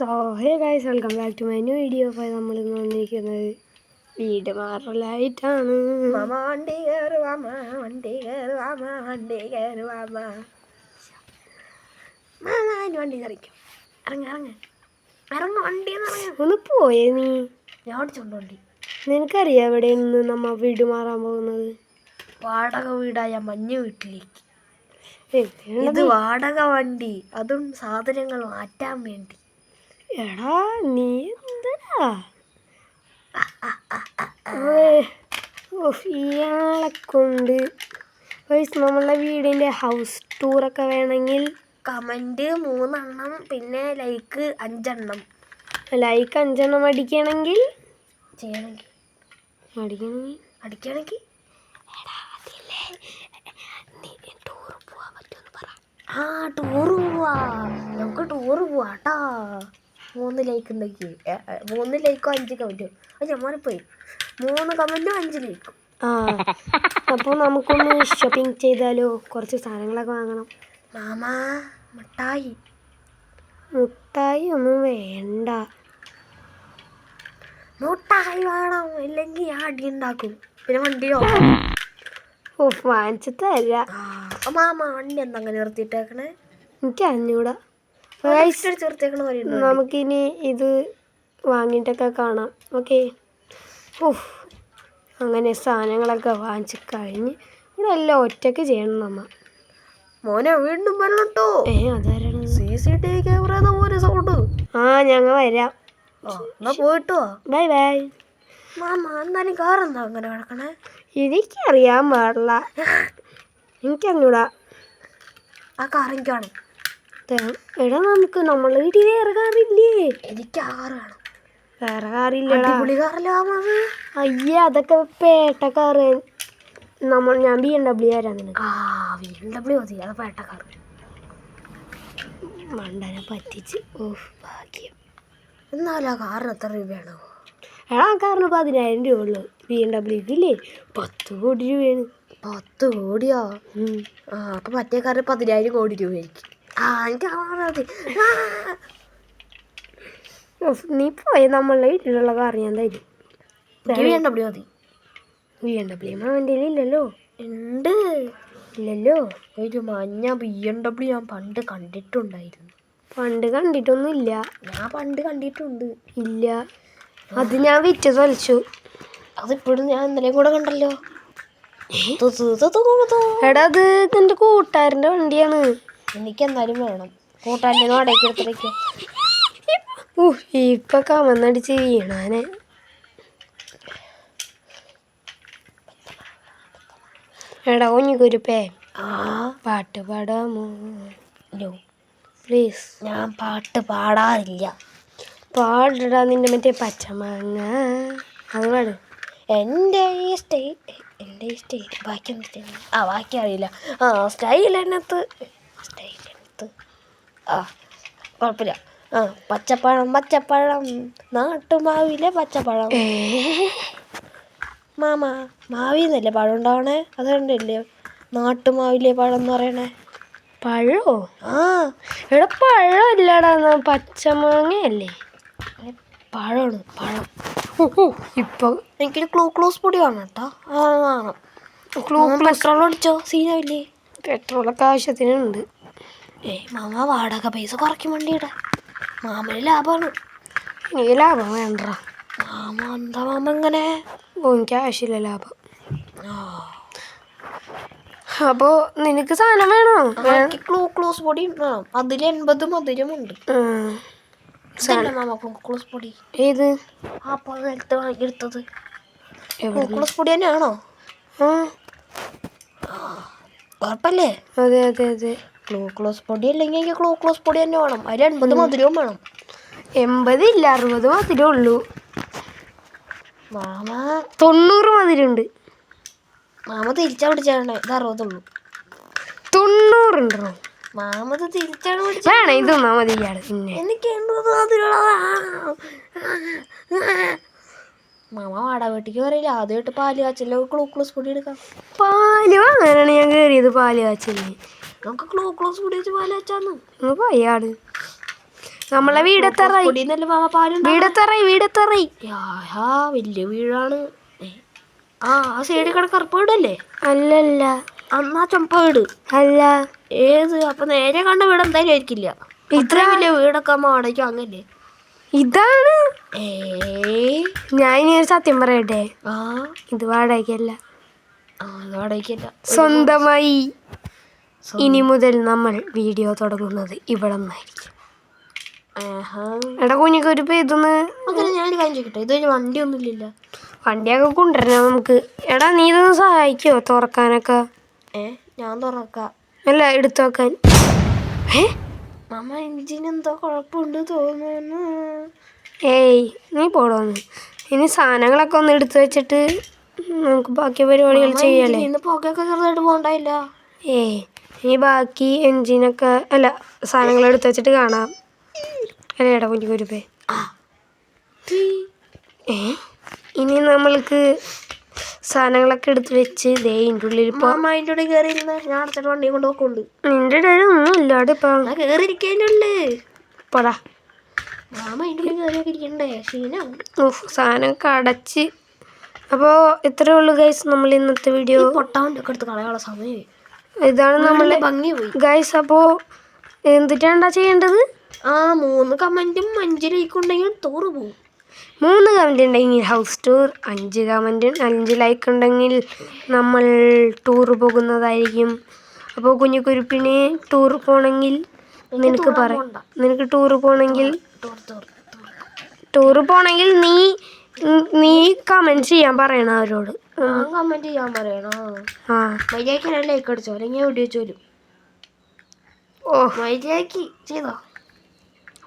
So hey guys, welcome back to my new video. അപ്പോൾ നമ്മളിന്ന് വന്നിരിക്കുന്നത് വീട് മാറലായിട്ടാണ്. വണ്ടി കയറുവാമ വണ്ടി കയറുവാമ വണ്ടി കയറുവാമ വണ്ടി കറിക്കും ഇറങ്ങ ഇറങ്ങ ഇറങ്ങ വണ്ടി ഒന്ന് പോയേ നീ. ഞാൻ ഓടിച്ചോണ്ട് വണ്ടി. നിനക്കറിയാം എവിടെ നിന്ന് നമ്മ വീട് മാറാൻ പോകുന്നത്? വാടക വീടായ മഞ്ഞ വീട്ടിലേക്ക്. ഇത് വാടക വണ്ടി, അതും സാധനങ്ങൾ മാറ്റാൻ വേണ്ടി. എടാ നീ എന്താ ഇയാളെ കൊണ്ട് നമ്മളുടെ വീടിൻ്റെ ഹൗസ് ടൂറൊക്കെ വേണമെങ്കിൽ കമൻറ്റ് 3 എണ്ണം, പിന്നെ ലൈക്ക് 5 എണ്ണം. ലൈക്ക് 5 എണ്ണം അടിക്കണമെങ്കിൽ അടിക്കണമെങ്കിൽ ടൂറ് പോവാ. നമുക്ക് ടൂറ് പോവാട്ടാ. 3 ലൈക്ക് ഉണ്ടെങ്കിൽ 3 ലൈക്കോ 5 കമൻറ്റോ. അത് പോയി 3 കമൻറ്റും 5 ലൈക്കും. അപ്പോൾ നമുക്കൊന്ന് ഷോപ്പിംഗ് ചെയ്താലോ? കുറച്ച് സാധനങ്ങളൊക്കെ വാങ്ങണം. മാമാ മിഠായി ഒന്നും വേണ്ട. മുട്ടായി വേണം, ഇല്ലെങ്കിൽ ഞാൻ അടി ഉണ്ടാക്കും. പിന്നെ വണ്ടി വാങ്ങിച്ചു തരാം. മാമ വണ്ടി എന്താ അങ്ങനെ നിർത്തിയിട്ടേക്കണേ? എനിക്ക് അറിഞ്ഞൂടാ. നമുക്കിനി ഇത് വാങ്ങിയിട്ടൊക്കെ കാണാം. ഓക്കെ. അങ്ങനെ സാധനങ്ങളൊക്കെ വാങ്ങിച്ച് കഴിഞ്ഞ് ഇവിടെ എല്ലാം ഒറ്റയ്ക്ക് ചെയ്യണം നമ്മ. മോനെ വീണ്ടും വരണട്ടോ. അതാരാണ്? CCTV camera sound. ഞങ്ങൾ വരാം. പോയിട്ടോ. Bye bye. മാമ എന്നാലും കാറെന്താ അങ്ങനെ കിടക്കണേ? എനിക്കറിയാൻ പാടില്ല. എനിക്കറിഞ്ഞൂടാ. ആ കാറിക്കാണ്. എടാ നമുക്ക് നമ്മളെ വീട്ടിൽ വേറെ കാറില്ലേ? എനിക്ക് ആ കാറ് വേണം. വേറെ കാറില്ല. അയ്യേ, അതൊക്കെ പേട്ട കാറ്. ഞാൻ BMW തരാം നിനക്ക്. BMW മതി, അത് പേട്ട കാറ്. മണ്ടനെ പറ്റിച്ച്. ഭാഗ്യം. എന്നാലും ആ കാറിന് എത്ര രൂപയാണോ? ആ കാറിന് 10,000 രൂപ ഉള്ളു. BMW ഇല്ലേ 10 കോടി രൂപയാണ്. 10 കോടിയോ? അപ്പൊ മറ്റേ കാറിന് 10,000 കോടി രൂപയായിരിക്കും. എനിക്ക് മതി. നീ പോയി നമ്മളുടെ വീട്ടിലുള്ള കാർ ഞാൻ തരും. BMW മതി. BMW അവൻ്റെ ഇല്ലല്ലോ. ഉണ്ട്. ഇല്ലല്ലോ. ഒരു മഞ്ഞ BMW ഞാൻ പണ്ട് കണ്ടിട്ടുണ്ടായിരുന്നു. പണ്ട് കണ്ടിട്ടൊന്നുമില്ല. ഞാൻ പണ്ട് കണ്ടിട്ടുണ്ട്. ഇല്ല, അത് ഞാൻ വിറ്റ് തൊലച്ചു. അതിപ്പോഴും ഞാൻ ഇന്നലെയും കൂടെ കണ്ടല്ലോ. എടാ അത് നിന്റെ കൂട്ടുകാരൻ്റെ വണ്ടിയാണ്. എനിക്കെന്നാലും വേണം. കൂട്ടാൻ്റെ വാടകയ്ക്ക് എടുത്തിരിക്കുക. ഇപ്പൊ കമന്നടിച്ച് വീണാനെ. എടാ കുഞ്ഞിക്കുരുപ്പേ, പാട്ട് പാടാമോ? പ്ലീസ്. ഞാൻ പാട്ട് പാടാറില്ല. പാടടാ, നിന്റെ മറ്റേ പച്ചമാങ്ങ അത് പാട്. എൻ്റെ ഈ സ്റ്റൈൽ ബാക്കി ബാക്കി അറിയില്ല. സ്റ്റൈലിനകത്ത് കുഴപ്പമില്ല. പച്ചപ്പഴം നാട്ടുമാവിലെ പച്ചപ്പഴം. മാമ മാവിന്നല്ലേ പഴം ഉണ്ടാവണേ? അതുകൊണ്ടല്ലേ നാട്ടുമാവിലെ പഴം എന്ന് പറയണേ. പഴോ? എടാ പഴം ഇല്ലടാ, പച്ചമാങ്ങയല്ലേ. പഴമാണ് പഴം. ഇപ്പൊ എനിക്കൊരു ക്ലൂസ് പൊടി വേണം കേട്ടോ. പെട്രോൾ അടിച്ചോ? സീനാവില്ലേ? പെട്രോളൊക്കെ ആവശ്യത്തിനുണ്ട്. മാമ വാടക പൈസ കുറയ്ക്കും വണ്ടിയുടെ. മാമന് ലാഭമാണ്. എനിക്ക് ലാഭം വേണ്ട. മാമ എന്താ മാമ ഇങ്ങനെ? എനിക്ക് ആവശ്യമില്ല ലാഭം. അപ്പോ നിനക്ക് സാധനം വേണോ? ക്ലൂസ് പൊടി വേണം. അതിൽ 80 മധുരമുണ്ട്. ക്ലൂസ് പൊടി ഏത്? എടുത്തത് ക്ലൂസ് പൊടി തന്നെയാണോ? ഉറപ്പല്ലേ? അതെ അതെ അതെ. ക്ലൂസ് പൊടി അല്ലെങ്കിൽ എനിക്ക് ക്ലൂസ് പൊടി തന്നെ വേണം. അതിൽ 80 മധുരവും വേണം. 80 ഇല്ല, 60 മധുരം ഉള്ളൂ. മാമ 90 മധുരമുണ്ട്. മാമ തിരിച്ചാ പിടിച്ചാണ്. ഇത് 60 ഉള്ളൂ. 90 ഉണ്ടോ? മാമ തിരിച്ചാണ് പിടിച്ചാണ്. ഇതൊന്നാ മതി. എനിക്ക് 80 മധുരമുള്ള മാമ വാടക വീട്ടിക്ക് പറയില്ല. ആദ്യമായിട്ട് പാല് കാച്ചില്ല. ക്ലൂസ് പൊടി എടുക്കാം. പാല് വാങ്ങാനാണ് ഞാൻ കയറിയത്. പാല് കാച്ചില് നമുക്ക് ക്ലൂസ് പൊടി വെച്ച് പാല് കാച്ചാന്ന്. പോയാട്. നമ്മളെ വീടെത്തറായി പൊടിയെന്നല്ലേ മാമ പാലുണ്ട്. വീടെത്തറായി വലിയ വീടാണ്. ആ സൈഡിൽ കിട കറുപ്പ് വീടല്ലേ? അല്ലല്ല. അന്നാ ചുമപ്പ വീട് അല്ല. ഏത്? അപ്പൊ നേരെ കണ്ട വീട് എന്തായാലും ആയിരിക്കില്ല. ഇത്ര വലിയ വീടൊക്കെ വാടകയ്ക്ക് അങ്ങല്ലേ? ഇതാണ്. ഞാൻ ഇനി ഒരു സത്യം പറയട്ടെ, ഇത് വാടകയ്ക്കല്ല, വാടകയ്ക്കല്ല, സ്വന്തമായി. ഇനി മുതൽ നമ്മൾ വീഡിയോ തുടങ്ങുന്നത് ഇവിടെ നിന്നായിരിക്കും. എടാ കുഞ്ഞിക്കൊരു ഇതൊന്ന് ഞാനൊരു കാര്യം ചോദിക്കട്ടെ, ഇതൊരു വണ്ടിയൊന്നും ഇല്ലല്ലോ? വണ്ടിയൊക്കെ കൊണ്ടുവരണം നമുക്ക്. എടാ നീ ഇതൊന്ന് സഹായിക്കോ തുറക്കാനൊക്കെ? ഞാൻ തുറക്കാം. അല്ല, എടുത്തു വെക്കാൻ. മാമ എഞ്ചിന് എന്തോ കുഴപ്പമുണ്ട് തോന്നുന്നു. ഏയ് നീ പോടോന്ന്. ഇനി സാധനങ്ങളൊക്കെ ഒന്ന് എടുത്തു വെച്ചിട്ട് നമുക്ക് ബാക്കി പരിപാടികൾ ചെയ്യല്ലേ. പുകയൊക്കെ ചെറുതായിട്ട് പോകണ്ടായില്ല. ഇനി ബാക്കി എൻജിനൊക്കെ അല്ല സാധനങ്ങൾ എടുത്തു വെച്ചിട്ട് കാണാം. അല്ലേടാ കുഞ്ഞിക്കൊരുപ്പേ? ഇനി നമ്മൾക്ക് സാധനങ്ങളൊക്കെ എടുത്ത് വെച്ച് ദേ ഇതിൻ്റെ ഉള്ളിൽ അതിൻ്റെ ഉള്ളിൽ കയറിയിരുന്ന ഞാൻ അടച്ചിട്ട് വണ്ടി കൊണ്ട് നോക്കുന്നുണ്ട്. നിന്റെ ഇടയിൽ ഒന്നും ഇല്ലാടെ ഇപ്പം കയറിയിരിക്കാനുള്ളു. പോടാ മാമ അതിൻ്റെ ഉള്ളിൽ കയറിയൊക്കെ ഇരിക്കണ്ടേ? ക്ഷീണാവും. സാധനമൊക്കെ അടച്ച്. അപ്പോൾ ഇത്രയേ ഉള്ളൂ ഗൈസ് നമ്മൾ ഇന്നത്തെ വീഡിയോ. പൊട്ടാവൻ്റെ ഒക്കെ എടുത്ത് കളയാനുള്ള സമയം ഇതാണ് നമ്മളെ ഭംഗി പോയി ഗൈസ്. അപ്പോൾ എന്തിട്ടാണ്ടാ ചെയ്യേണ്ടത്? 3 കമൻറ്റും 5 ലൈക്കും ഉണ്ടെങ്കിൽ ടൂറ് പോകും. 3 കമൻറ്റ് ഉണ്ടെങ്കിൽ ഹൗസ് ടൂർ, 5 ലൈക്ക് ഉണ്ടെങ്കിൽ നമ്മൾ ടൂറ് പോകുന്നതായിരിക്കും. അപ്പോൾ കുഞ്ഞിക്കുരുപ്പിന് ടൂർ പോകണമെങ്കിൽ നിനക്ക് പറയാം. നിനക്ക് ടൂറ് പോകണമെങ്കിൽ നീ കമൻറ്റ് ചെയ്യാൻ പറയണം അവരോട്. കമൻറ്റ് ചെയ്യാൻ പറയണോ? മര്യാദയ്ക്ക് ലൈക്ക് അടിച്ചോ, അല്ലെങ്കിൽ ഞാൻ വീഡിയോ ചോലും. മര്യാദയ്ക്ക് ചെയ്തോ.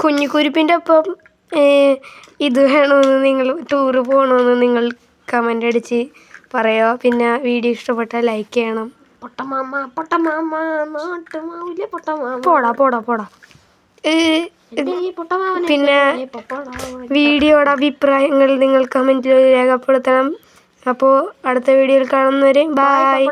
കുഞ്ഞിക്കുരുപ്പിൻ്റെ ഒപ്പം ഇത് വേണമെന്ന് നിങ്ങൾ ടൂറ് പോകണമെന്ന് നിങ്ങൾ കമൻ്റ് അടിച്ച് പറയുക. പിന്നെ വീഡിയോ ഇഷ്ടപ്പെട്ടാൽ ലൈക്ക് ചെയ്യണം. പോടാ. പിന്നെ വീഡിയോയുടെ അഭിപ്രായങ്ങൾ നിങ്ങൾ കമൻറ്റിൽ രേഖപ്പെടുത്തണം. അപ്പോൾ അടുത്ത വീഡിയോയിൽ കാണുന്നവരെ ബൈ.